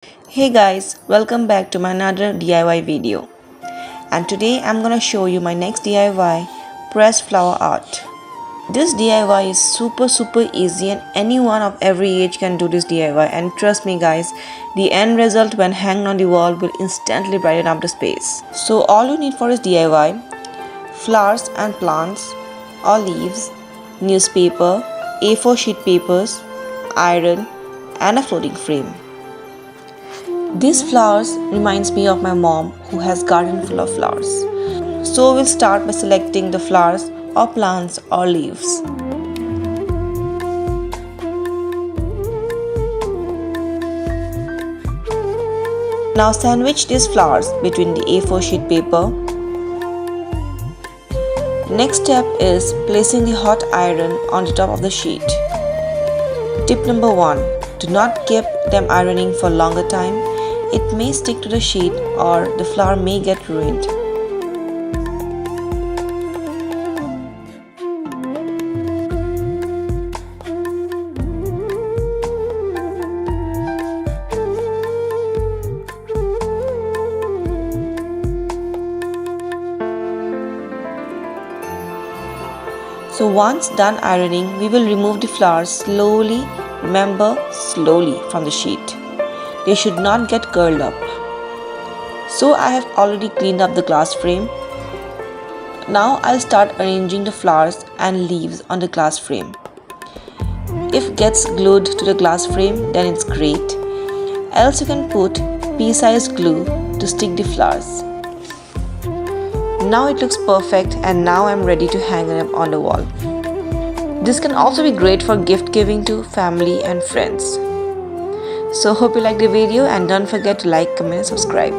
Hey guys, welcome back to my another DIY video. And today I'm gonna show you my next DIY, pressed flower art. This DIY is super easy and anyone of every age can do this DIY, and trust me guys, the end result when hanged on the wall will instantly brighten up the space. So all you need for this DIY, flowers and plants or leaves, newspaper, A4 sheet papers, iron and a floating frame. These flowers reminds me of my mom who has garden full of flowers. So we'll start by selecting the flowers or plants or leaves. Now sandwich these flowers between the A4 sheet paper. Next step is placing the hot iron on the top of the sheet. Tip number 1. Do not keep them ironing for longer time. It may stick to the sheet or the flower may get ruined. So once done ironing, we will remove the flowers slowly, remember slowly, from the sheet. They should not get curled up. So I have already cleaned up the glass frame. Now I'll start arranging the flowers and leaves on the glass frame. If gets glued to the glass frame, then it's great. Else you can put pea-sized glue to stick the flowers. Now it looks perfect and now I'm ready to hang them on the wall. This can also be great for gift giving to family and friends. So hope you liked the video and don't forget to like, comment and subscribe.